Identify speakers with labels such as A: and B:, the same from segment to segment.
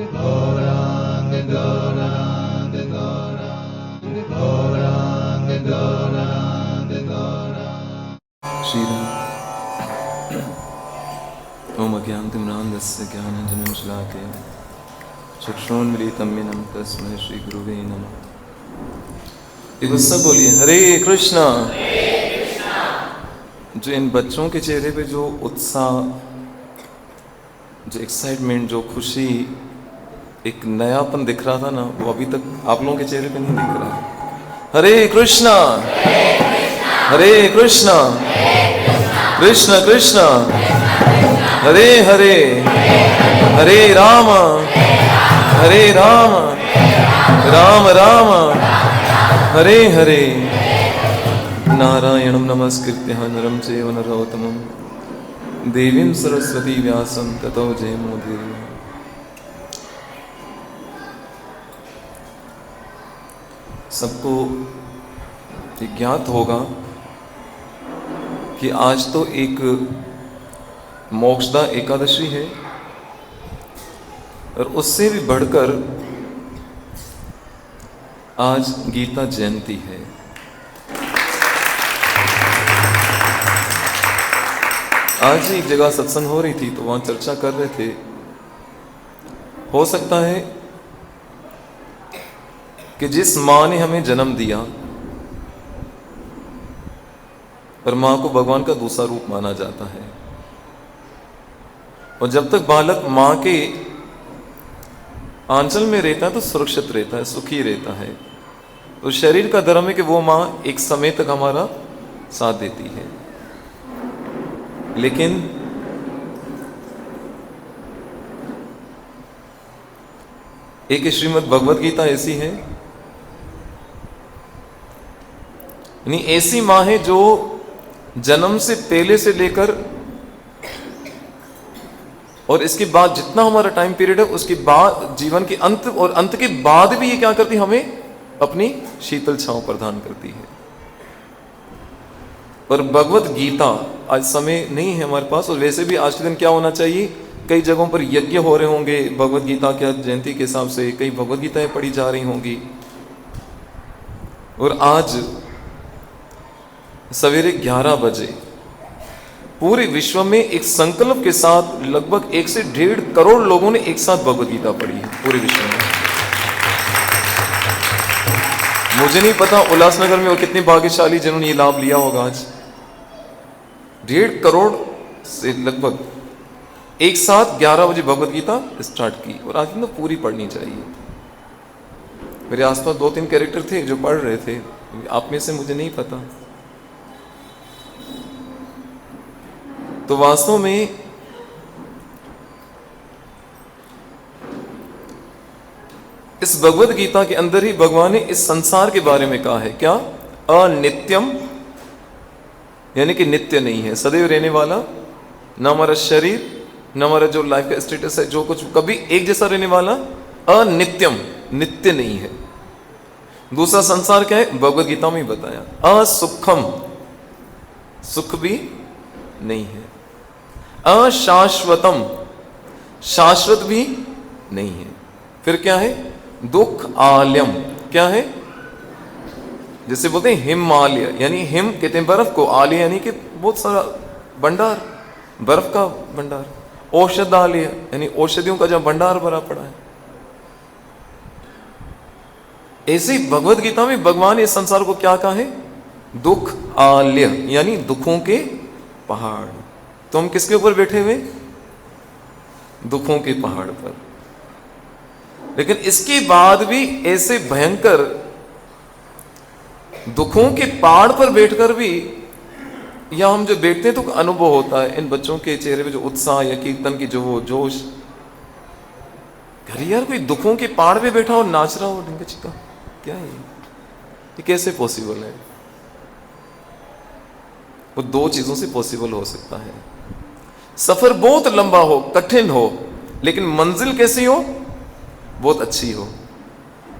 A: गौरांग गौरांग गौरांग गौरांग गौरांग गौरांग। श्रीराम। ओम अज्ञानतिमिरान्धस्य ज्ञानाञ्जनशलाकया चक्षुरुन्मीलितं येन तस्मै श्रीगुरुवे नमः। एक सब बोलिए हरे कृष्णा। जो इन बच्चों के चेहरे पे जो उत्साह, जो एक्साइटमेंट, जो खुशी, एक नयापन दिख रहा था ना, वो अभी तक आप लोगों के चेहरे पे नहीं दिख रहा। हरे कृष्णा हरे कृष्णा कृष्ण कृष्ण हरे हरे हरे राम राम राम हरे हरे। नारायणं नमस्कृत्य नरं चैव नरोत्तमं देवीं सरस्वती व्यासं ततो जयमुदीरये। सबको ज्ञात होगा कि आज तो एक मोक्षदा एकादशी है और उससे भी बढ़कर आज गीता जयंती है। आज एक जगह सत्संग हो रही थी तो वहां चर्चा कर रहे थे, हो सकता है कि जिस मां ने हमें जन्म दिया, और मां को भगवान का दूसरा रूप माना जाता है, और जब तक बालक मां के आंचल में रहता है तो सुरक्षित रहता है, सुखी रहता है। तो शरीर का धर्म है कि वो मां एक समय तक हमारा साथ देती है, लेकिन एक श्रीमद् भगवद गीता ऐसी है, यानी ऐसी मां है जो जन्म से पहले से लेकर और इसके बाद जितना हमारा टाइम पीरियड है, उसके बाद जीवन के अंत और अंत के बाद भी ये क्या करती, हमें अपनी शीतल छांव प्रदान करती है। और भगवत गीता आज समय नहीं है हमारे पास, और वैसे भी आज के दिन क्या होना चाहिए, कई जगहों पर यज्ञ हो रहे होंगे भगवत गीता के जयंती के हिसाब से, कई भगवत गीताएं पढ़ी जा रही होंगी। और आज सवेरे 11 बजे पूरे विश्व में एक संकल्प के साथ लगभग 1 से 1.5 करोड़ लोगों ने एक साथ भगवत गीता पढ़ी है पूरे विश्व में। मुझे नहीं पता उल्लासनगर में और कितने भाग्यशाली जिन्होंने ये लाभ लिया होगा। आज 1.5 करोड़ से लगभग एक साथ 11 बजे भगवत गीता स्टार्ट की, और आज तो पूरी पढ़नी चाहिए। मेरे आसपास 2-3 कैरेक्टर थे जो पढ़ रहे थे, आप में से मुझे नहीं पता। तो वास्तव में इस भगवद गीता के अंदर ही भगवान ने इस संसार के बारे में कहा है, क्या? अनित्यम, यानी कि नित्य नहीं है, सदैव रहने वाला, न हमारा शरीर, न हमारा जो लाइफ का स्टेटस है, जो कुछ कभी एक जैसा रहने वाला, अनित्यम, नित्य नहीं है। दूसरा संसार क्या है? भगवद गीता में ही बताया, असुखम, सुख भी नहीं है। अशाश्वतम, शाश्वत भी नहीं है। फिर क्या है? दुख आल्यम, क्या है? जैसे बोलते हैं हिमालय, यानी हिम कहते हैं बर्फ को, आलय यानी कि बहुत सारा भंडार, बर्फ का भंडार। औषधालय यानी औषधियों का जब भंडार भरा पड़ा है। ऐसे भगवद गीता में भगवान ने इस संसार को क्या कहा है? दुख आल्य, यानी दुखों के पहाड़। तो हम किसके ऊपर बैठे हुए? दुखों के पहाड़ पर। लेकिन इसके बाद भी ऐसे भयंकर दुखों के पहाड़ पर बैठकर भी, या हम जो बैठते हैं तो अनुभव होता है इन बच्चों के चेहरे पे जो उत्साह या कीर्तन की जो वो जोश। यार कोई दुखों के पहाड़ पे बैठा हो, नाच रहा हो ढंग चिका, क्या है ये कैसे पॉसिबल है? वो 2 चीजों से पॉसिबल हो सकता है। सफर बहुत लंबा हो, कठिन हो, लेकिन मंजिल कैसी हो? बहुत अच्छी हो,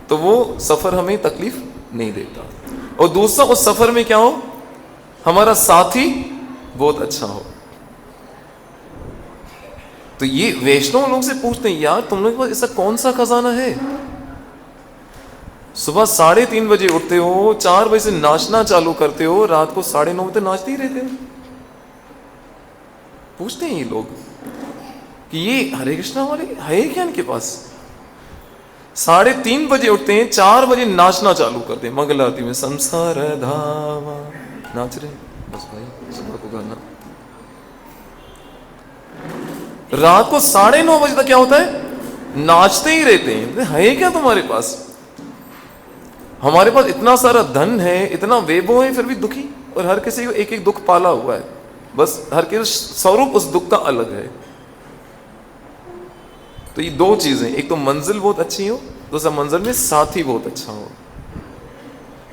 A: तो वो सफर हमें तकलीफ नहीं देता। और दूसरा, उस सफर में क्या हो? हमारा साथी बहुत अच्छा हो। तो ये वैष्णव लोग से पूछते हैं, यार तुम लोग के पास ऐसा कौन सा खजाना है? सुबह 3:30 बजे उठते हो, 4 बजे से नाचना चालू करते हो, रात को 9:30 बजे नाचते ही रहते हो। पूछते हैं ये लोग कि ये हरे कृष्णा वाले है क्या इनके पास? 3:30 बजे उठते हैं, 4 बजे नाचना चालू करते हैं, मंगल आरती में संसार धामा नाच रहे। बस भाई सुबह को गाना। रात को 9:30 बजे तक क्या होता है? नाचते ही रहते हैं। है क्या तुम्हारे पास? हमारे पास इतना सारा धन है, इतना वैभव है, फिर भी दुखी। और हर किसी को एक एक दुख पाला हुआ है, बस हर किसी स्वरूप उस दुख का अलग है। तो ये 2 चीजें, एक तो मंजिल बहुत अच्छी हो, दूसरा मंजिल में साथी बहुत अच्छा हो।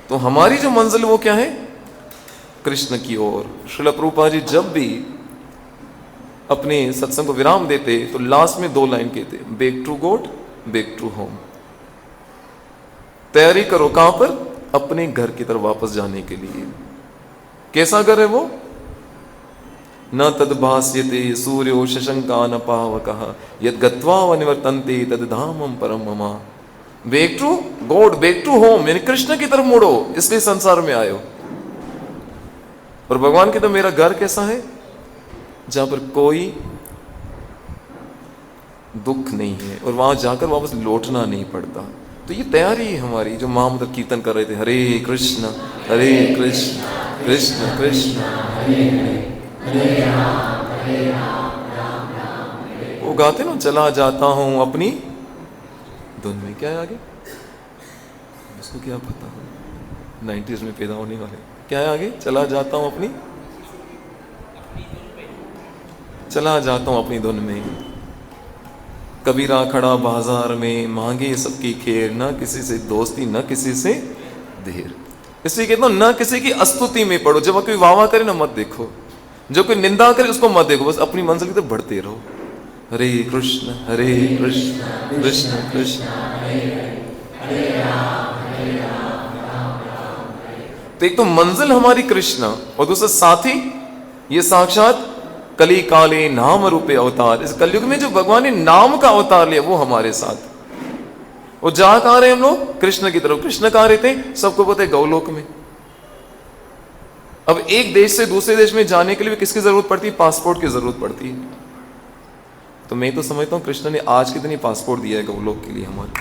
A: तो हमारी जो मंजिल वो क्या है? कृष्ण की ओर। श्रील प्रभुपाद जी जब भी अपने सत्संग को विराम देते तो लास्ट में 2 लाइन कहते, back to God, back to home. तैयारी करो कहां पर? अपने घर की तरफ वापस जाने के लिए। कैसा घर है वो? न तद्भास्यते सूर्यो शशंकान पावकः यद गत्वा वनिवर्तन्ते तद धामम परम मम। Back to God, back to home, यानी कृष्ण की तरफ मुड़ो, इसलिए संसार में आयो। और भगवान के तो मेरा घर कैसा है? जहां पर कोई दुख नहीं है और वहां जाकर वापस लौटना नहीं पड़ता। तो ये तैयारी है हमारी, जो महामंत्र कीर्तन कर रहे थे, हरे कृष्ण कृष्ण कृष्ण हरे हरे राम राम। वो गाते ना, चला जाता हूं अपनी धुन में। क्या है आगे? उसको क्या पता हो, 90s में पैदा होने वाले। क्या है आगे? चला जाता हूं अपनी, चला जाता हूं अपनी धुन में। कबीरा खड़ा बाजार में, मांगे सबकी खैर, ना किसी से दोस्ती ना किसी से देर। इसलिए कहता हूं, ना किसी की स्तुति में पड़ो। जब कोई वाह वाह करे ना मत देखो, जो कोई निंदा करे उसको मत देखो, बस अपनी मंजिल की तरफ बढ़ते रहो। हरे कृष्ण कृष्ण कृष्ण हरे तो एक तो मंजिल हमारी कृष्ण और दूसरा साथी ये साक्षात कली काले नाम रूपे अवतार। इस कलयुग में जो भगवान ने नाम का अवतार लिया वो हमारे साथ। और जा कहां रहे हम लोग? कृष्ण की तरफ। कृष्ण कहां रहते? सबको पता है, गौलोक में। अब एक देश से दूसरे देश में जाने के लिए किसकी जरूरत पड़ती है? पासपोर्ट की जरूरत पड़ती है। तो मैं तो समझता हूं कृष्ण ने आज के दिन ही पासपोर्ट दिया है गौलोक के लिए हमारे।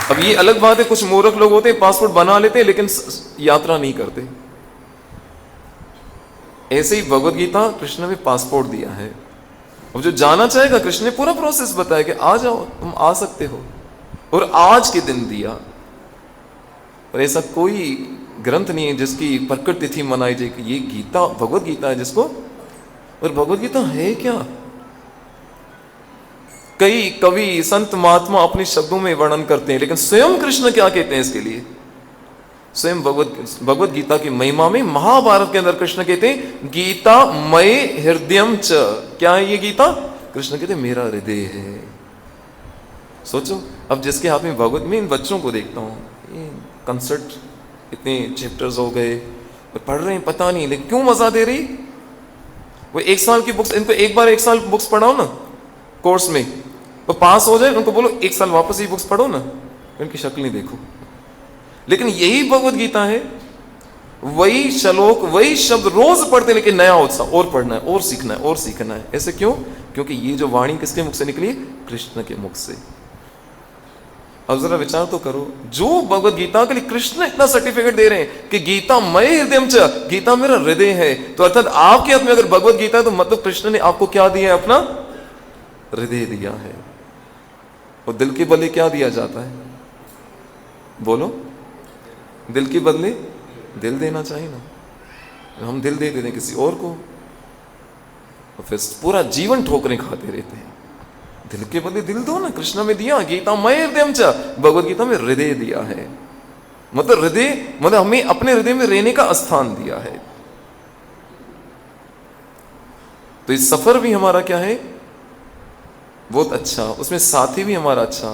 A: अब ये अलग बात है, कुछ मूर्ख लोग होते हैं पासपोर्ट बना लेते हैं लेकिन यात्रा नहीं करते। ऐसे ही भगवत गीता कृष्ण ने पासपोर्ट दिया है। अब जो जाना चाहेगा, कृष्ण ने पूरा प्रोसेस बताया कि आ जाओ, तुम आ सकते हो, और आज के दिन दिया। और ऐसा कोई ग्रंथ नहीं है जिसकी प्रकट तिथि मनाई जाए कि ये गीता भगवत गीता है जिसको। और भगवत गीता है क्या? कई कवि संत महात्मा अपने शब्दों में वर्णन करते हैं, लेकिन स्वयं कृष्ण क्या कहते हैं इसके लिए? स्वयं भगवत गीता की महिमा में महाभारत के अंदर कृष्ण कहते हैं, गीता मय हृदयम च। क्या है ये गीता? कृष्ण कहते हैं मेरा हृदय है। सोचो, अब जिसके हाथ में भगवत, में इन बच्चों को देखता हूं, ये कंसर्ट इतने चैप्टर्स हो गए, पढ़ रहे हैं पता नहीं, लेकिन क्यों मजा दे रही? वो 1 साल की बुक्स, इनको एक बार 1 साल बुक्स पढ़ाओ ना कोर्स में, तो पास हो जाए। उनको बोलो 1 साल वापस ही बुक्स पढ़ो ना, इनकी शक्ल नहीं देखो। लेकिन यही भगवत गीता है, वही श्लोक वही शब्द रोज पढ़ते, लेकिन नया उत्साह, और पढ़ना है और सीखना है और सीखना है। ऐसे क्यों? क्योंकि ये जो वाणी किसके मुख से निकली है? कृष्ण के मुख से। अब जरा विचार तो करो, जो भगवत गीता के लिए कृष्ण इतना सर्टिफिकेट दे रहे हैं कि गीता मय हृदयम च, गीता मेरा हृदय है, तो अर्थात आपके हाथ में अगर भगवत गीता है तो मतलब कृष्ण ने आपको क्या दिया है? अपना हृदय दिया है। और दिल के बदले क्या दिया जाता है? बोलो, दिल के बदले दिल देना चाहिए ना। हम दिल दे देते हैं किसी और को, और फिर पूरा जीवन ठोकरें खाते रहते हैं। दिल के बदले दिल दो ना, कृष्ण में दिया, गीता मय हृदयम च, भगवत गीता में हृदय दिया है। मतलब हृदय, मतलब हमें अपने हृदय में रहने का स्थान दिया है। तो इस सफर भी हमारा क्या है? बहुत अच्छा, उसमें साथी भी हमारा अच्छा।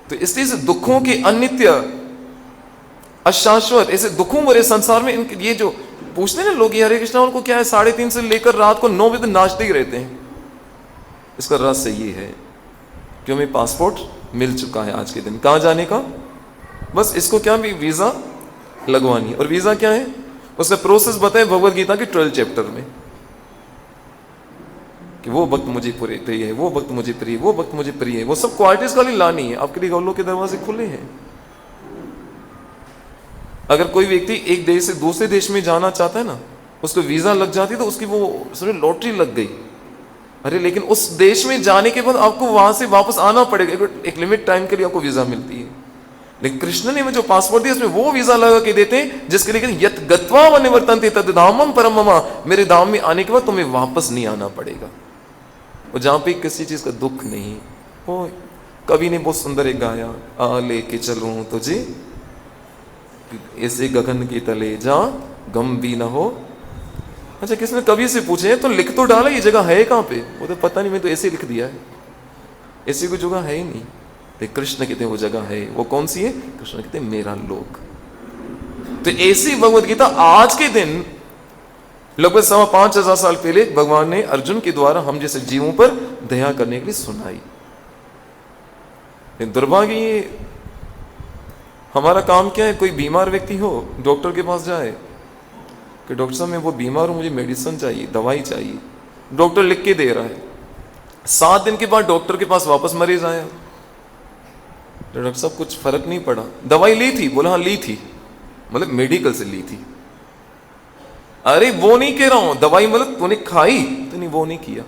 A: तो इसलिए से दुखों के अनित्य, अशाश्वत, ऐसे दुखों भरे संसार में इनके ये जो पूछते हैं ना लोग, हरे कृष्णा उनको क्या है, 3:30 से लेकर रात को 9 बजे तक नाचते ही रहते हैं। इसका रहस्य ये है कि हमें पासपोर्ट मिल चुका है आज के दिन, कहाँ जाने का, बस इसको क्या भी वीजा लगवानी है। और वीजा क्या है, उसका प्रोसेस बताए भगवत गीता के 12 चैप्टर में, कि वो वक्त मुझे प्रिय है, वो वक्त मुझे प्रिय, वो वक्त मुझे प्रिय है। वो सब क्वालिटीज खाली लानी है, आपके लिए गौलों के दरवाजे खुले हैं। अगर कोई व्यक्ति एक देश से दूसरे देश में जाना चाहता है ना, उसको वीजा लग जाती है तो उसकी वो लॉटरी लग गई। अरे लेकिन उस देश में जाने के बाद आपको वहां से वापस आना पड़ेगा, एक लिमिट टाइम के लिए आपको वीजा मिलती है। लेकिन कृष्ण ने जो पासपोर्ट दिया उसमें वो वीजा लगा के देते हैं जिसके लिए यत गत्वा व निवर्तन्ते तद धामम परम मम, मेरे धाम में आने के बाद तुम्हें वापस नहीं आना पड़ेगा। और जहां पे किसी चीज का दुख नहीं। वो कवि ने बहुत सुंदर एक गाया, आ लेके चलूं तुझे ऐसे गगन के तले जहां गम भी ना हो। अच्छा, किसने कवि से पूछे तो लिख तो डाला, ये जगह है कहां पे, वो तो पता नहीं, मैं तो ऐसे लिख दिया है, ऐसी कोई जगह है ही नहीं। तो कृष्ण कहते हैं वो जगह है, वो कौन सी है, कृष्ण कहते हैं मेरा लोक। तो ऐसी भगवत गीता आज के दिन लगभग 5,500 साल पहले भगवान ने अर्जुन के द्वारा हम जैसे जीवों पर दया करने के लिए सुनाई। दुर्भाग्य ये हमारा काम क्या है, कोई बीमार व्यक्ति हो डॉक्टर के पास जाए कि डॉक्टर साहब मैं वो बीमार हूं, मुझे मेडिसिन चाहिए, दवाई चाहिए, डॉक्टर लिख के दे रहा है। 7 दिन के बाद डॉक्टर के पास वापस मरीज आया, डॉक्टर साहब कुछ फर्क नहीं पड़ा, दवाई ली थी, बोला हाँ ली थी, मतलब मेडिकल से ली थी। अरे वो नहीं कह रहा हूं, दवाई मतलब तूने खाई तो नहीं, वो नहीं किया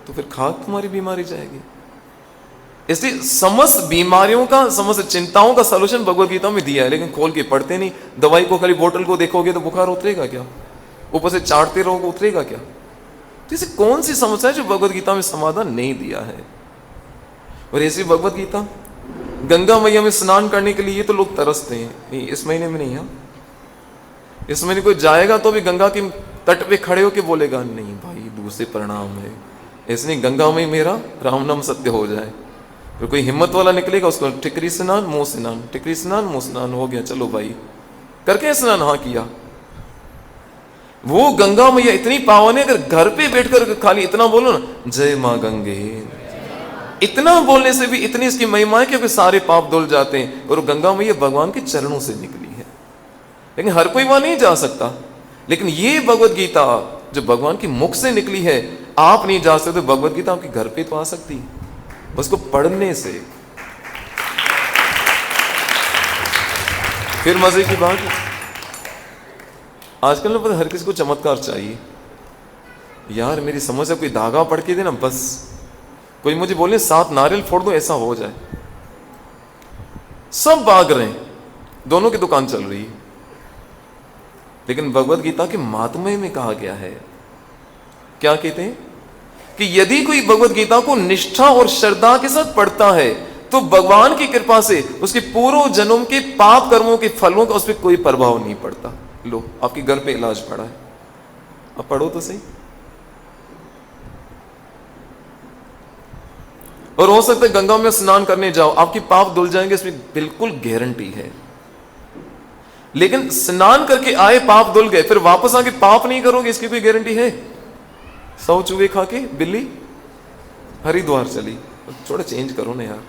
A: तो फिर खा तुम्हारी बीमारी जाएगी। इसलिए समस्त बीमारियों का, समस्त चिंताओं का सलूशन भगवत गीता में दिया है, लेकिन खोल के पढ़ते नहीं। दवाई को खाली बोतल को देखोगे तो बुखार उतरेगा क्या, ऊपर से चाटते रहोगे उतरेगा क्या। तो इसे कौन सी समस्या है जो भगवत गीता में समाधान नहीं दिया है। और ऐसी भगवत गीता गंगा मैया में स्नान करने के लिए तो लोग तरसते हैं, नहीं इस महीने में नहीं है, इस महीने कोई जाएगा तो भी गंगा के तट पे खड़े होके बोलेगा नहीं भाई दूर से प्रणाम है, इसलिए गंगा में मेरा राम नाम सत्य हो जाए। फिर कोई हिम्मत वाला निकलेगा, उसको टिकरी स्नान मुंह स्नान, टिकरी स्नान मुंह स्नान, हो गया चलो भाई, करके स्नान हाँ किया। वो गंगा मैया इतनी पावन है, अगर घर पे बैठकर खाली इतना बोलो ना जय माँ गंगे, इतना बोलने से भी इतनी इसकी महिमा है कि फिर सारे पाप धुल जाते हैं। और गंगा मैया भगवान के चरणों से निकली है, लेकिन हर कोई वहां नहीं जा सकता। लेकिन ये भगवत गीता जो भगवान की मुख से निकली है, आप नहीं जा सकते, भगवत गीता आपके घर पे तो आ सकती है, उसको पढ़ने से। फिर मजे की बात, आजकल ना पता हर किसी को चमत्कार चाहिए। यार मेरी समझ से कोई धागा पड़ के दे ना, बस कोई मुझे बोले 7 नारियल फोड़ दो ऐसा हो जाए, सब भाग रहे हैं, दोनों की दुकान चल रही है। लेकिन भगवत गीता के महात्म्य में कहा गया है, क्या कहते हैं कि यदि कोई भगवत गीता को निष्ठा और श्रद्धा के साथ पढ़ता है तो भगवान की कृपा से उसके पूर्व जन्म के पाप कर्मों के फलों का उस पर कोई प्रभाव नहीं पड़ता। लो आपके घर पे इलाज पड़ा है, अब पढ़ो तो सही। और हो सकता है गंगा में स्नान करने जाओ, आपके पाप धुल जाएंगे, इसमें बिल्कुल गारंटी है। लेकिन स्नान करके आए पाप धुल गए, फिर वापस आके पाप नहीं करोगे, इसकी कोई गारंटी है। 100 चूहे खा के बिल्ली हरिद्वार चली, थोड़ा चेंज करो ना यार,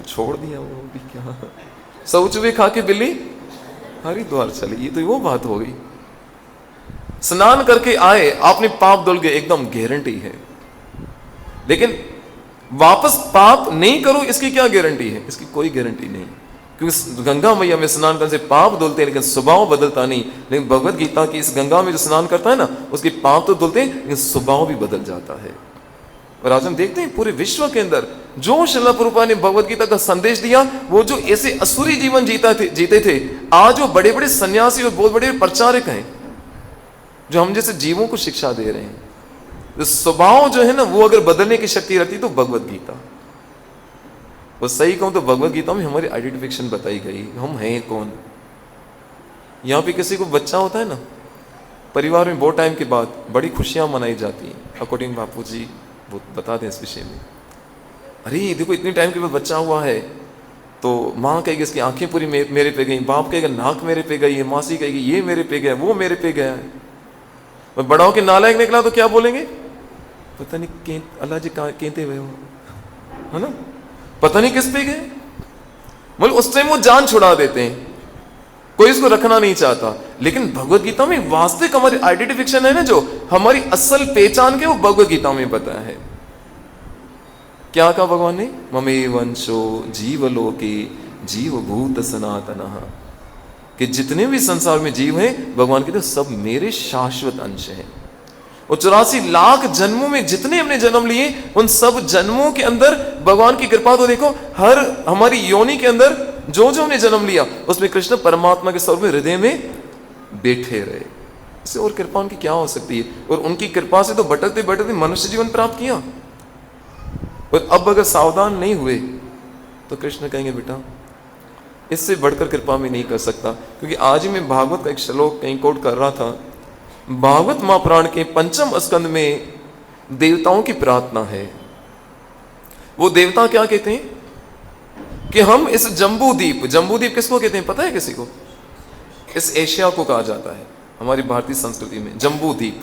A: छोड़ दिया वो भी क्या। 100 चूहे खा के बिल्ली हरिद्वार चली, ये तो वो बात हो गई। स्नान करके आए, आपने पाप धुल गए, एकदम गारंटी है। लेकिन वापस पाप नहीं करो, इसकी क्या गारंटी है, इसकी कोई गारंटी नहीं, क्योंकि गंगा मैया में स्नान करने से पाप धुलते हैं लेकिन स्वभाव बदलता नहीं। लेकिन भगवत गीता की इस गंगा में जो स्नान करता है ना, उसके पाप तो धुलते हैं लेकिन स्वभाव भी बदल जाता है। और आज हम देखते हैं पूरे विश्व के अंदर जो श्रील प्रभुपाद ने भगवत गीता का संदेश दिया, वो जो ऐसे असुरी जीवन जीते थे, आज वो बड़े बड़े सन्यासी और बहुत बड़े प्रचारक हैं जो हम जैसे जीवों को शिक्षा दे रहे हैं। तो स्वभाव जो है ना, वो अगर बदलने की शक्ति रहती तो भगवत गीता, वो सही कहूं तो भगवत गीता में हमारी आइडेंटिफिकेशन बताई गई, हम हैं कौन। यहाँ पे किसी को बच्चा होता है ना, परिवार में बहुत टाइम के बाद बड़ी खुशियां मनाई जाती हैं। अकॉर्डिंग बापू जी वो बताते हैं इस विषय में, अरे देखो इतने टाइम के बाद बच्चा हुआ है, तो माँ कहेगी इसकी आंखें पूरी मेरे पे गई, बाप कहेगा नाक मेरे पे गई है, मासी कहेगी ये मेरे पे गया, वो मेरे पे गया है। और बड़ा होकर नालायक निकला तो क्या बोलेंगे? पता नहीं अल्लाह जी कहते हुए हो, है ना, पता नहीं किस पे गए। मतलब उस टाइम वो जान छुड़ा देते हैं, कोई इसको रखना नहीं चाहता। लेकिन भगवत गीता में वास्तविक हमारी आइडेंटिफिकेशन है ना, जो हमारी असल पहचान के, वो भगवत गीता में बताया है। क्या कहा भगवान ने? ममे वंशो जीवलोके जीवभूत सनातनः, कि जितने भी संसार में जीव हैं, भगवान कहते सब मेरे शाश्वत अंश हैं। और 84 लाख जन्मों में जितने हमने जन्म लिए, उन सब जन्मों के अंदर भगवान की कृपा तो देखो, हर हमारी योनि के अंदर जो जो हमने जन्म लिया, उसमें कृष्ण परमात्मा के स्वरूप में हृदय में बैठे रहे। इससे और कृपा उनकी क्या हो सकती है? और उनकी कृपा से तो भटकते भटकते मनुष्य जीवन प्राप्त किया। और अब अगर सावधान नहीं हुए तो कृष्ण कहेंगे बेटा इससे बढ़कर कृपा में नहीं कर सकता। क्योंकि आज ही मैं भागवत का एक श्लोक कहीं कोट कर रहा था, भागवत महापुराण के 5वें स्कंद में देवताओं की प्रार्थना है। वो देवता क्या कहते हैं कि हम इस जम्बू द्वीप किसको कहते हैं पता है किसी को? इस एशिया को कहा जाता है हमारी भारतीय संस्कृति में जम्बू द्वीप।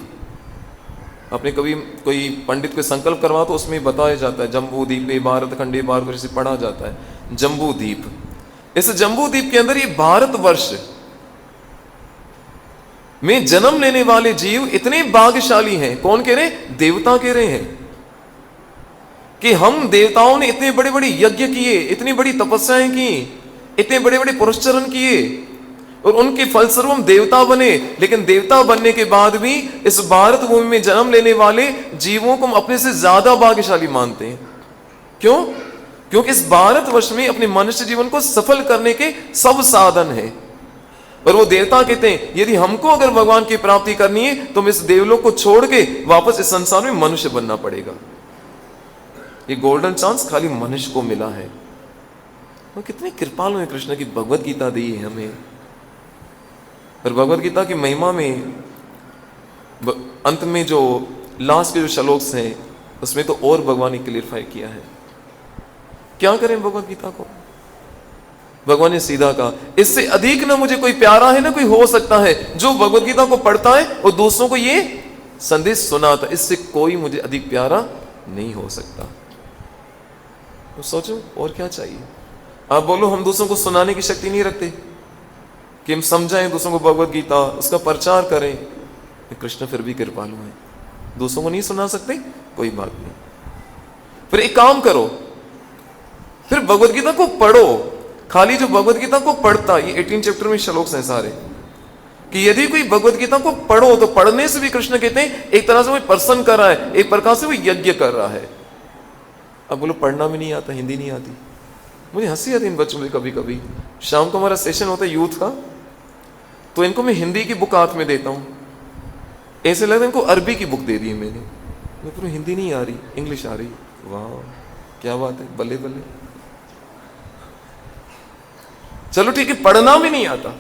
A: आपने कभी कोई पंडित को संकल्प करवा तो उसमें बताया जाता है जम्बू द्वीप भारत खंडे बार को जैसे पढ़ा जाता है जम्बू द्वीप। इस जम्बू द्वीप के अंदर ये भारतवर्ष में जन्म लेने वाले जीव इतने भाग्यशाली हैं। कौन कह रहे हैं? देवता कह रहे हैं कि हम देवताओं ने इतने बड़े बड़े यज्ञ किए, इतनी बड़ी तपस्याएं की, इतने बड़े बड़े पुरस्चरण किए और उनके फलस्वरूप हम देवता बने। लेकिन देवता बनने के बाद भी इस भारत भूमि में जन्म लेने वाले जीवों को हम अपने से ज्यादा भाग्यशाली मानते हैं। क्यों? क्योंकि इस भारतवर्ष में अपने मनुष्य जीवन को सफल करने के सब साधन है। और वो देवता कहते हैं यदि हमको अगर भगवान की प्राप्ति करनी है तो हम इस देवलोक को छोड़ के वापस इस संसार में मनुष्य बनना पड़ेगा। ये गोल्डन चांस खाली मनुष्य को मिला है। वो कितनी कृपालु है कृष्ण की भगवत गीता दी है हमें। और भगवत गीता की महिमा में अंत में जो लास्ट के जो श्लोक हैं उसमें तो और भगवान ने क्लियरफाई किया है। क्या करें भगवत गीता को? भगवान ने सीधा कहा इससे अधिक ना मुझे कोई प्यारा है ना कोई हो सकता है जो भगवत गीता को पढ़ता है और दूसरों को ये संदेश सुनाता। इससे कोई मुझे अधिक प्यारा नहीं हो सकता। तो सोचो और क्या चाहिए? आप बोलो हम दूसरों को सुनाने की शक्ति नहीं रखते कि हम समझाएं दूसरों को भगवत गीता, उसका प्रचार करें। कृष्ण फिर भी कृपालु हैं, दूसरों को नहीं सुना सकते, कोई बात नहीं। फिर एक काम करो, फिर भगवत गीता को पढ़ो। खाली जो भगवत गीता को पढ़ता, ये 18 चैप्टर में श्लोक हैं सारे, कि यदि कोई भगवत गीता को पढ़ो तो पढ़ने से भी कृष्ण कहते हैं एक तरह से वो प्रसन्न कर रहा है, एक प्रकार से वो यज्ञ कर रहा है। अब बोलो पढ़ना भी नहीं आता, हिंदी नहीं आती। मुझे हंसी आती इन बच्चों में। कभी कभी शाम को हमारा सेशन होता है यूथ का, तो इनको मैं हिंदी की बुक हाथ में देता हूँ, ऐसे लगता है इनको अरबी की बुक दे दी है मैंने। मैं पूरी हिंदी नहीं आ रही, इंग्लिश आ रही। वाह क्या बात है, बल्ले बल्ले। चलो ठीक है, पढ़ना भी नहीं आता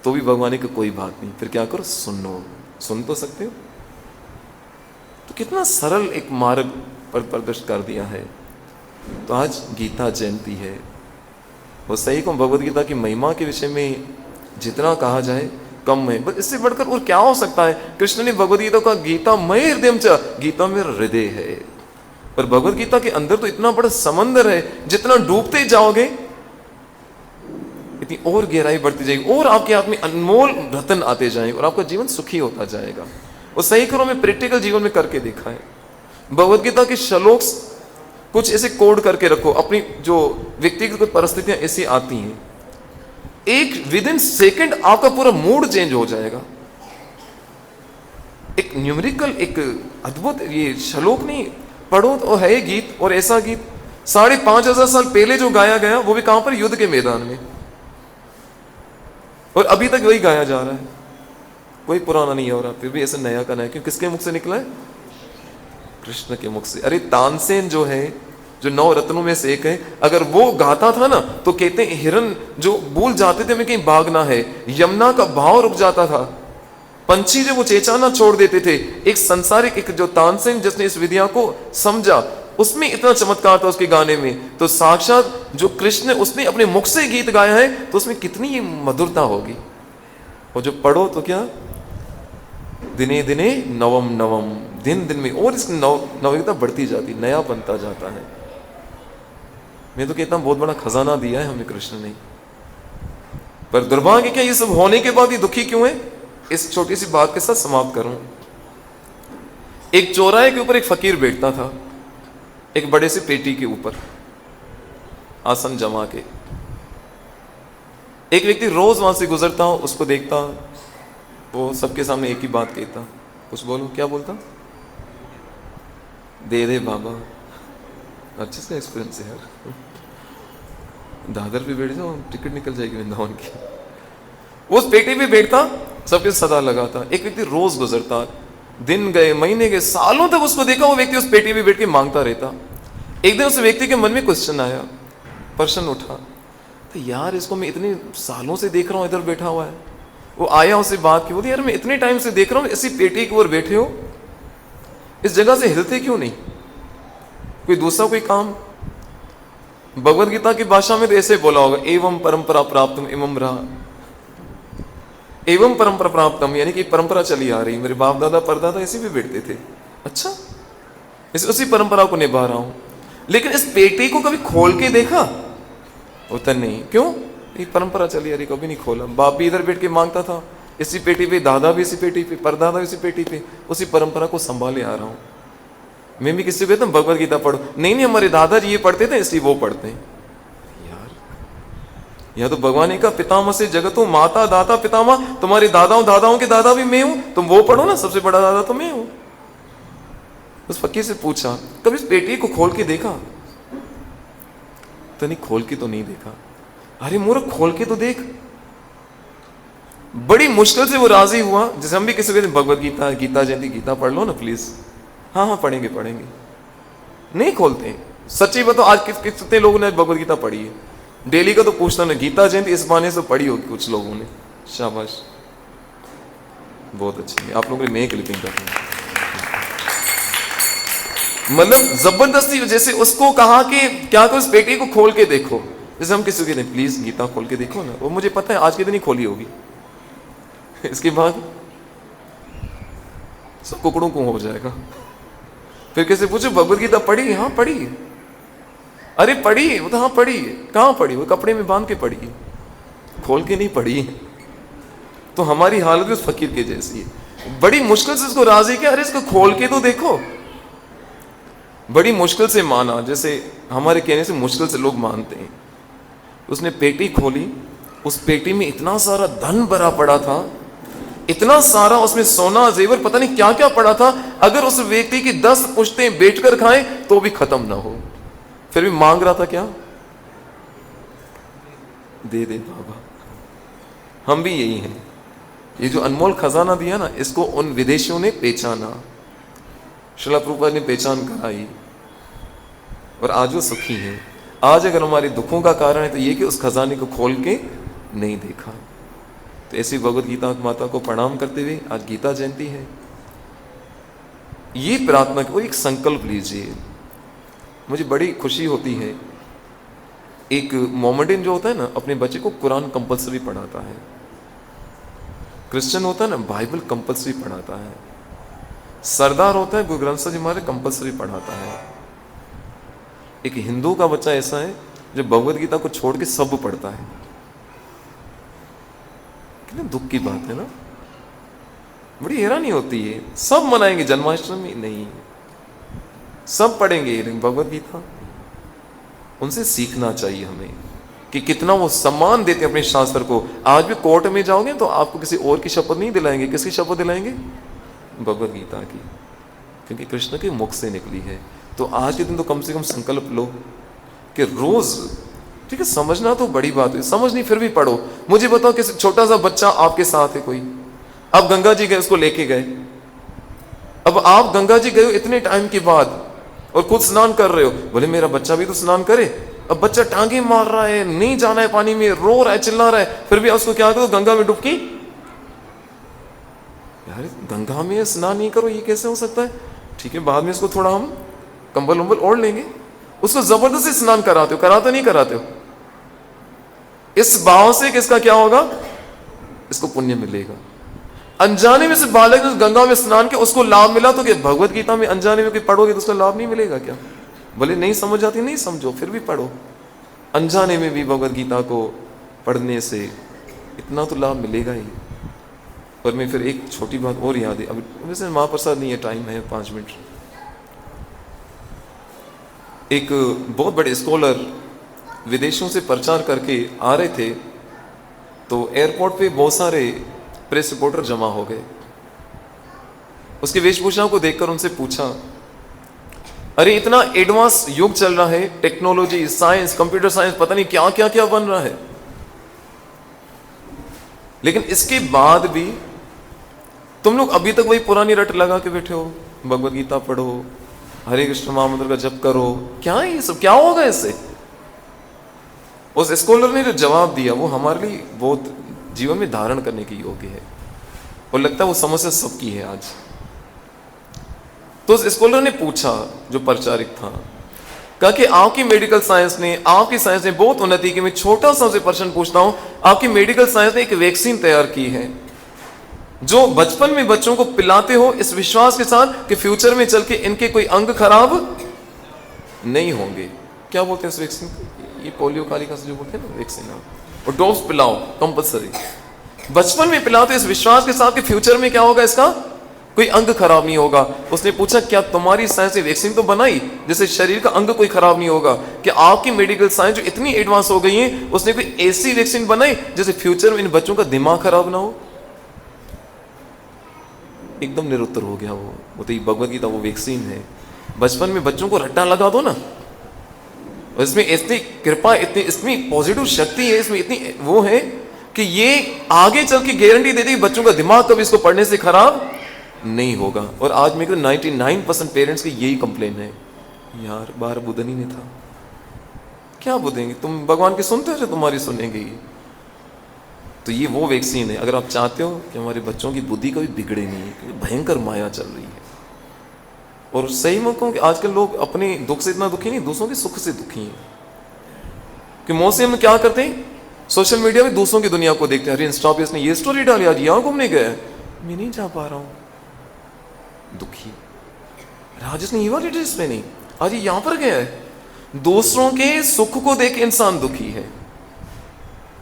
A: तो भी भगवान की कोई बात नहीं, फिर क्या करो, सुन तो सकते हो। तो कितना सरल एक मार्ग पर प्रदर्शित कर दिया है। तो आज गीता जयंती है, वो सही को भगवत गीता की महिमा के विषय में जितना कहा जाए कम है। बस इससे बढ़कर और क्या हो सकता है? कृष्ण ने भगवत गीता का गीता मय हृदय च, गीता में हृदय है। पर भगवत गीता के अंदर तो इतना बड़ा समंदर है, जितना डूबते जाओगे इतनी और गहराई बढ़ती जाएगी और आपके हाथ में अनमोल रतन आते जाएंगे और आपका जीवन सुखी होता जाएगा। और सही करो, मैं प्रैक्टिकल जीवन में करके देखा है। भगवत गीता के श्लोक कुछ ऐसे कोड करके रखो, अपनी जो व्यक्तिगत परिस्थितियां ऐसी आती हैं, एक विद इन सेकेंड आपका पूरा मूड चेंज हो जाएगा। एक न्यूमेरिकल, एक अद्भुत, ये श्लोक नहीं पढ़ो तो है गीत, और ऐसा गीत 5,500 साल पहले जो गाया गया वो भी कहां पर? युद्ध के मैदान में, और अभी तक वही गाया जा रहा है, कोई पुराना नहीं हो रहा। फिर भी ऐसे नया का नया, क्यों? किसके मुख से निकला है? कृष्ण के मुख से। अरे तानसेन जो है, जो 9 रत्नों में से एक है, अगर वो गाता था ना तो कहते हैं हिरन जो भूल जाते थे हमें कहीं भागना है, यमुना का भाव रुक जाता था, पंछी जो वो चेचाना छोड़ देते थे। एक संसारिक, एक जो तानसेन जिसने इस विद्या को समझा, उसमें इतना चमत्कार था उसके गाने में, तो साक्षात जो कृष्ण उसने अपने मुख से गीत गाया है तो उसमें कितनी मधुरता होगी। और जो पढ़ो तो क्या, दिने दिने नवम नवम, दिन दिन में और इस नवता बढ़ती जाती, नया बनता जाता है। मैं तो कहता हूं बहुत बड़ा खजाना दिया है हमें कृष्ण ने। पर दुर्भाग्य क्या ये सब होने के बाद ये दुखी क्यों है? इस छोटी सी बात के साथ समाप्त करूं। एक चौराहे के ऊपर एक फकीर बैठता था, एक बड़े से पेटी के ऊपर आसन जमा के। एक व्यक्ति रोज वहां से गुजरता, उसको देखता, वो सबके सामने एक ही बात कहता, कुछ बोलो, क्या बोलता? दे दे बाबा। अच्छे से एक्सपीरियंस है यार, दादर पे बैठ जाओ टिकट निकल जाएगी वृंदावन की। वो उस पेटी पे बैठता, सबके सदा लगाता। एक व्यक्ति रोज गुजरता, दिन गए, महीने गए, सालों तक उसको देखा, वो व्यक्ति उस पेटी पे बैठ के मांगता रहता। एक दिन उस व्यक्ति के मन में क्वेश्चन आया, प्रश्न उठा, तो यार इसको मैं इतने सालों से देख रहा हूं इधर बैठा हुआ है। वो आया, उससे बात की, बोली यार मैं इतने टाइम से देख रहा हूं इसी पेटी के ऊपर बैठे हो, इस जगह से हिलते क्यों नहीं? कोई दूसरा कोई काम? भगवद गीता की भाषा में तो ऐसे बोला होगा, एवं परंपरा प्राप्तम इमम रहा। एवं परंपरा प्राप्तम यानी कि परंपरा चली आ रही, मेरे बाप दादा परदादा ऐसे भी बैठते थे। अच्छा, इस उसी परंपरा को निभा रहा हूं। लेकिन इस पेटी को कभी खोल के देखा? होता नहीं। क्यों? ये परंपरा चली आ रही, कभी नहीं खोला। बाप भी इधर बैठ के मांगता था इसी पेटी पे, दादा भी इसी पेटी पे, परदादा भी इसी पेटी पे, उसी परंपरा को संभाले आ रहा हूं। मैं भी किसी को कहता हूं भगवद गीता पढ़ो, नहीं नहीं हमारे दादाजी ये पढ़ते थे इसलिए वो पढ़ते हैं। यह तो भगवान ने कहा पितामह से जगतो माता दाता पितामह, तुम्हारे दादाओं दादाओं के दादा भी मैं हूं, तुम वो पढ़ो ना, सबसे बड़ा दादा तो मैं हूं। उस फकीर से पूछा कभी इस पेटी को खोल के देखा? तो नहीं, खोल के तो नहीं देखा। अरे मूर्ख, खोल के तो देख। बड़ी मुश्किल से वो राजी हुआ। जैसे हम भी किसी को भगवद गीता, गीता जयंती, गीता पढ़ लो ना प्लीज। हाँ हाँ पढ़ेंगे पढ़ेंगे, नहीं खोलते। सच्ची बताओ आज कितने लोगों ने भगवद गीता पढ़ी है? डेली का तो पूछना ना, गीता जयंती इस बहाने से पढ़ी होगी कुछ लोगों ने। शाबाश, बहुत अच्छी। आप लोगों ने मैं क्लिपिंग करते हैं, मतलब जबरदस्ती। जैसे उसको कहा कि क्या करो, इस पेटी को खोल के देखो। जैसे हम किसी को कहते हैं प्लीज गीता खोल के देखो ना, वो मुझे पता है आज के दिन ही खोली होगी, इसके बाद सब कुकड़ों को हो जाएगा। फिर किसी पूछो भगवद गीता पढ़ी? हाँ पढ़ी। अरे पढ़ी? वो तो हाँ पढ़ी। कहाँ पढ़ी? वो कपड़े में बांध के पढ़ी, खोल के नहीं पढ़ी। तो हमारी हालत उस फकीर के जैसी है। बड़ी मुश्किल से इसको राजी किया, अरे इसको खोल के तो देखो। बड़ी मुश्किल से माना, जैसे हमारे कहने से मुश्किल से लोग मानते हैं। उसने पेटी खोली, उस पेटी में इतना सारा धन भरा पड़ा था, इतना सारा, उसमें सोना जेवर पता नहीं क्या क्या पड़ा था। अगर उस व्यक्ति की 10 पुश्तें बैठकर खाएं तो भी खत्म ना हो। फिर भी मांग रहा था क्या? दे दे बाबा। हम भी यही हैं। ये जो अनमोल खजाना दिया ना, इसको उन विदेशियों ने पहचाना, श्रील प्रभुपाद ने पहचान कराई, और आज वो सुखी हैं। आज अगर हमारे दुखों का कारण है तो ये कि उस खजाने को खोल के नहीं देखा। तो ऐसी भगवद गीता माता को प्रणाम करते हुए आज गीता जयंती है। ये प्रार्थना को एक संकल्प लीजिए। मुझे बड़ी खुशी होती है, एक मोमेडियन जो होता है ना, अपने बच्चे को कुरान कंपलसरी पढ़ाता है। क्रिश्चियन होता है ना, बाइबल कंपलसरी पढ़ाता है। सरदार होता है, गुरु ग्रंथ साहिब जी महाराज कंपलसरी पढ़ाता है। एक हिंदू का बच्चा ऐसा है जो भगवद गीता को छोड़ के सब पढ़ता है। कितने दुख की बात है ना, बड़ी हैरानी होती है। सब मनाएंगे जन्माष्टमी, नहीं, सब पढ़ेंगे लेकिन भगवद गीता, उनसे सीखना चाहिए हमें कि कितना वो सम्मान देते हैं अपने शास्त्र को। आज भी कोर्ट में जाओगे तो आपको किसी और की शपथ नहीं दिलाएंगे, किसकी शपथ दिलाएंगे? भगवद गीता की, क्योंकि कृष्ण के मुख से निकली है। तो आज के दिन तो कम से कम संकल्प लो कि रोज, ठीक है, समझना तो बड़ी बात है, समझ नहीं फिर भी पढ़ो। मुझे बताओ किसी छोटा सा बच्चा आपके साथ है, कोई, अब गंगा जी गए, उसको लेके गए, अब आप गंगा जी गए इतने टाइम के बाद और खुद स्नान कर रहे हो, बोले मेरा बच्चा भी तो स्नान करे। अब बच्चा टांगे मार रहा है, नहीं जाना है पानी में, रो रहा है, चिल्ला रहा है, फिर भी उसको क्या करो, गंगा में डुबकी। यार गंगा में स्नान नहीं करो, ये कैसे हो सकता है? ठीक है, बाद में इसको थोड़ा हम कंबल उम्बल ओढ़ लेंगे, उसको जबरदस्ती स्नान कराते हो, कराते नहीं कराते हो? इस भाव से किसका क्या होगा? इसको पुण्य मिलेगा। अनजाने में से बालक ने गंगा में स्नान किया, उसको लाभ मिला, तो क्या भगवत गीता में अनजाने में कोई पढ़ोगे तो उसका लाभ नहीं मिलेगा क्या? भले नहीं समझ आती, नहीं समझो, फिर भी पढ़ो। अनजाने में भी भगवत गीता को पढ़ने से इतना तो लाभ मिलेगा ही। और मैं फिर एक छोटी बात और याद है, अब वैसे महाप्रसाद नहीं है, टाइम है 5 मिनट। एक बहुत बड़े स्कॉलर विदेशों से प्रचार करके आ रहे थे, तो एयरपोर्ट पे बहुत सारे प्रेस रिपोर्टर जमा हो गए। उसकी वेशभूषा को देखकर उनसे पूछा, अरे इतना एडवांस युग चल रहा है, टेक्नोलॉजी, साइंस, कंप्यूटर साइंस, पता नहीं क्या क्या क्या बन रहा है, लेकिन इसके बाद भी तुम लोग अभी तक वही पुरानी रट लगा के बैठे हो, भगवत गीता पढ़ो, हरे कृष्ण महामंत्र का जप करो, क्या है ये सब, क्या होगा इससे? उस स्कॉलर ने जो जवाब दिया वो हमारे लिए बहुत जीवन में धारण करने के योग्य है, और लगता है वो समस्या सबकी है आज। तो उस स्कॉलर ने पूछा, जो प्रचारक था, कहा कि आपकी मेडिकल साइंस ने, आपकी साइंस ने बहुत उन्नति की। मैं छोटा सा उसे प्रश्न पूछता हूं, आपकी मेडिकल साइंस ने एक वैक्सीन तैयार की है जो बचपन में बच्चों को पिलाते हो इस विश्वास के साथ कि फ्यूचर में चल के इनके कोई अंग खराब नहीं होंगे। क्या बोलते हैं इस वैक्सीन को? ये पोलियो कालिका से जो बोलते हैं ना वैक्सीन, और डोज पिलाओ कंपल्सरी, बचपन में पिलाओ तो इस विश्वास के साथ कि फ्यूचर में क्या होगा, इसका कोई अंग खराब नहीं होगा। उसने पूछा, क्या तुम्हारी साइंस ने वैक्सीन तो बनाई जैसे शरीर का अंग कोई खराब नहीं होगा, कि आपकी मेडिकल साइंस जो इतनी एडवांस हो गई है उसने कोई ऐसी वैक्सीन बनाई जैसे फ्यूचर में इन बच्चों का दिमाग खराब ना हो? एकदम निरुत्तर हो गया वो तो ये भगवत गीता वो वैक्सीन है। बचपन में बच्चों को रट्टा लगा दो ना, इसमें इतनी कृपा, इतनी इसमें पॉजिटिव शक्ति है, इसमें इतनी वो है कि ये आगे चल के गारंटी देती है बच्चों का दिमाग कभी इसको पढ़ने से खराब नहीं होगा। और आज मेरे को 99% पेरेंट्स की यही कंप्लेन है, यार बाहर बुद्धन ही नहीं था, क्या बुद्धेंगे तुम, भगवान की सुनते हो जो तुम्हारी सुनेंगे। तो ये वो वैक्सीन है, अगर आप चाहते हो कि हमारे बच्चों की बुद्धि कभी बिगड़े नहीं, क्योंकि भयंकर माया चल रही है। और सही में कहूं कि आजकल लोग अपने दुख से इतना दुखी नहीं, दूसरों के सुख से दुखी हैं। कि मौसम में क्या करते हैं, सोशल मीडिया में दूसरों की दुनिया को देखते हैं, अरे इंस्टा पे इसने ये स्टोरी डाली, आज यहाँ घूमने गए, मैं नहीं जा पा रहा हूँ, दुखी। आज इसने ये वाली ड्रेस पहनी, आज ये यहाँ पर गया है। दूसरों के सुख को देख इंसान दुखी है।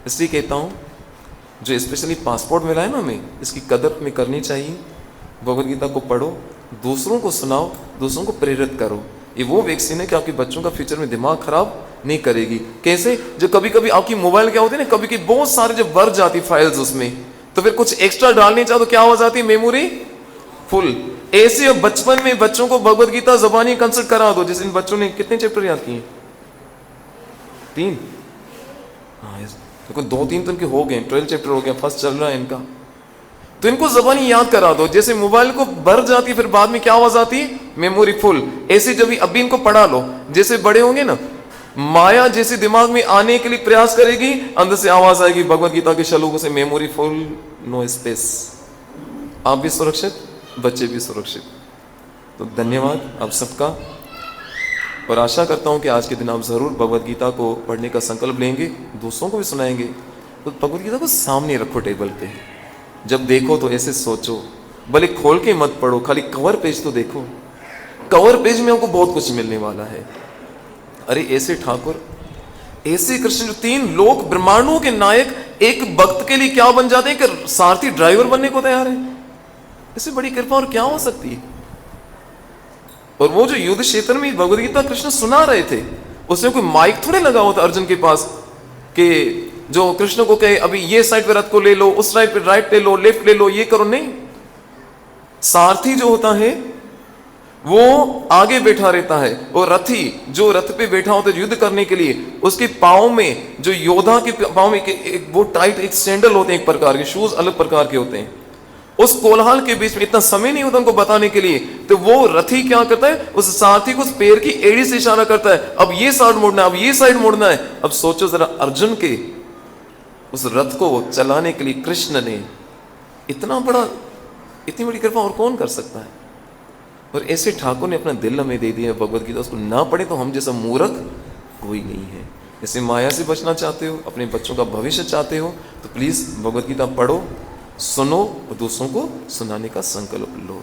A: इसलिए कहता हूं, जो स्पेशली पासपोर्ट मिला है ना हमें, इसकी कदर में करनी चाहिए। भगवद गीता को पढ़ो, दूसरों को सुनाओ, दूसरों को प्रेरित करो। ये वो वैक्सीन है कि आपके बच्चों का फ्यूचर में दिमाग खराब नहीं करेगी। कैसे? जो कभी कभी आपकी मोबाइल क्या होती है ना, कभी कभी बहुत सारे जब भर जाती फाइल्स उसमें, तो फिर कुछ एक्स्ट्रा डालनी चाहो तो क्या हो जाती है, मेमोरी फुल। ऐसे बचपन में बच्चों को भगवद गीता ज़बानी कंसल्ट करा दो। जैसे इन बच्चों ने कितने चैप्टर याद किए? 3। हाँ, देखो 2-3 तो इनके हो गए, 12 चैप्टर हो गया, फर्स्ट चल रहा है इनका। तो इनको ज़बानी याद करा दो। जैसे मोबाइल को भर जाती, फिर बाद में क्या आवाज आती, मेमोरी फुल। ऐसे जब अभी इनको पढ़ा लो, जैसे बड़े होंगे ना, माया जैसे दिमाग में आने के लिए प्रयास करेगी, अंदर से आवाज आएगी भगवद गीता के श्लोकों से, मेमोरी फुल, नो स्पेस। आप भी सुरक्षित, बच्चे भी सुरक्षित। तो धन्यवाद आप सबका, और आशा करता हूं कि आज के दिन आप जरूर भगवद गीता को पढ़ने का संकल्प लेंगे, दूसरों को भी सुनाएंगे। तो भगवद गीता को सामने रखो टेबल पे, जब देखो तो ऐसे सोचो, भले खोल के मत पढ़ो, खाली कवर पेज तो देखो। कवर पेज में आपको बहुत कुछ मिलने वाला है। अरे ऐसे ठाकुर, ऐसे कृष्ण जो 3 लोक ब्रह्मांडों के नायक एक भक्त के लिए क्या बन जाते हैं कि सारथी ड्राइवर बनने को तैयार है। इससे बड़ी कृपा और क्या हो सकती है। और वो जो युद्ध क्षेत्र में भगवद गीता कृष्ण सुना रहे थे, उसमें कोई माइक थोड़े लगा होता अर्जुन के पास कि जो कृष्ण को कहे अभी ये साइड पे रथ को ले लो, उस साइड पे राइट ले लो, लेफ्ट ले लो, ये करो। नहीं, सारथी जो होता है वो आगे बैठा रहता है, और रथी जो रथ पे बैठा होता है युद्ध करने के लिए, उसके पाँव में, जो योद्धा के पाँव में एक वो टाइट एक सैंडल होते हैं, एक प्रकार के शूज अलग प्रकार के होते हैं। उस कोलाहल के बीच में इतना समय नहीं होता उनको बताने के लिए, तो वो रथी क्या करता है, उस सारथी को उस पैर की एड़ी से इशारा करता है, अब ये साइड मुड़ना है, अब ये साइड मुड़ना है। अब सोचो जरा, अर्जुन के उस रथ को चलाने के लिए कृष्ण ने इतना बड़ा, इतनी बड़ी कृपा और कौन कर सकता है। और ऐसे ठाकुर ने अपना दिल हमें दे दिया भगवत गीता, उसको ना पढ़े तो हम जैसा मूर्ख कोई नहीं है। जैसे माया से बचना चाहते हो, अपने बच्चों का भविष्य चाहते हो, तो प्लीज़ भगवत गीता पढ़ो, सुनो और दूसरों को सुनाने का संकल्प लो।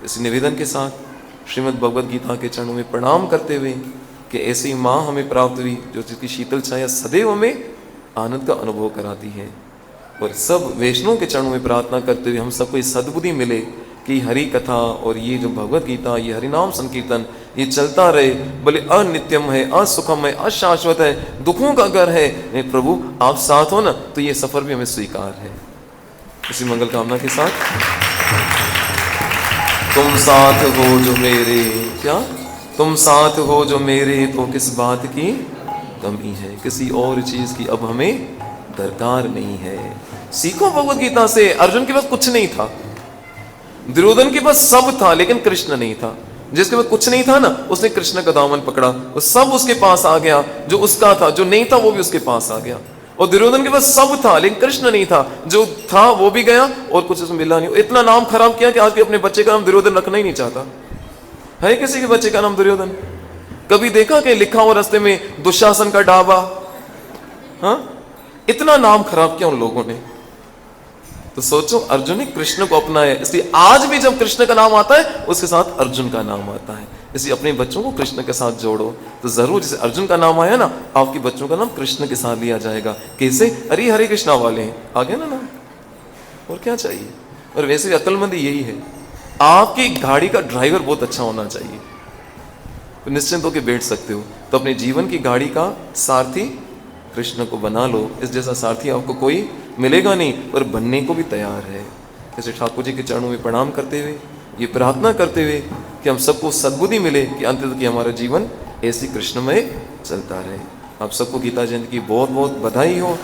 A: इसी निवेदन के साथ श्रीमद् भगवत गीता के चरणों में प्रणाम करते हुए कि ऐसी माँ हमें प्राप्त हुई जो जिसकी शीतल छाया सदैव हमें आनंद का अनुभव कराती है। और सब वैष्णव के चरणों में प्रार्थना करते हुए हम सबको ये सद्बुद्धि मिले कि हरि कथा और ये जो भगवत गीता, ये हरिनाम संकीर्तन ये चलता रहे, भले अनित्यम है, असुखम है, अशाश्वत है, दुखों का घर है, नहीं प्रभु आप साथ हो ना, तो ये सफर भी हमें स्वीकार है। इसी मंगल कामना के साथ तुम साथ हो जो मेरे, क्या तुम साथ हो जो मेरे, तो किस बात की कमी है, किसी और चीज की अब हमें दरकार नहीं है। सीखो भगवत गीता से। अर्जुन के पास कुछ नहीं था, दुर्योधन के पास सब था, लेकिन कृष्ण नहीं था। जिसके पास कुछ नहीं था ना, उसने कृष्ण का दामन पकड़ा, वो सब उसके पास आ गया, जो उसका था, जो नहीं था वो भी उसके पास आ गया। और दुर्योधन के पास सब था लेकिन कृष्ण नहीं था, जो था वो भी गया और कुछ उसमें मिला नहीं। इतना नाम खराब किया कि आज भी अपने बच्चे का नाम दुर्योधन रखना ही नहीं चाहता है। किसी के बच्चे का नाम दुर्योधन कभी देखा कि लिखा हो रास्ते में दुशासन का ढाबा? हाँ, इतना नाम खराब किया उन लोगों ने। तो सोचो, अर्जुन ने कृष्ण को अपनाया, इसलिए आज भी जब कृष्ण का नाम आता है उसके साथ अर्जुन का नाम आता है। इसलिए अपने बच्चों को कृष्ण के साथ जोड़ो, तो जरूर जैसे अर्जुन का नाम आया ना, आपके बच्चों का नाम कृष्ण के साथ लिया जाएगा। कैसे? अरे हरे कृष्णा वाले हैं, आ गया ना नाम, और क्या चाहिए। और वैसे भी अक्लमंदी यही है, आपकी गाड़ी का ड्राइवर बहुत अच्छा होना चाहिए, तो निश्चिंत होकर बैठ सकते हो। तो अपने जीवन की गाड़ी का सारथी कृष्ण को बना लो। इस जैसा सारथी आपको कोई मिलेगा नहीं, और बनने को भी तैयार है। जैसे ठाकुर जी के चरणों में प्रणाम करते हुए, ये प्रार्थना करते हुए कि हम सबको सद्बुद्धि मिले कि अंत तक हमारा जीवन ऐसी कृष्णमय चलता रहे। आप सबको गीता जयंती की बहुत बहुत बधाई हो।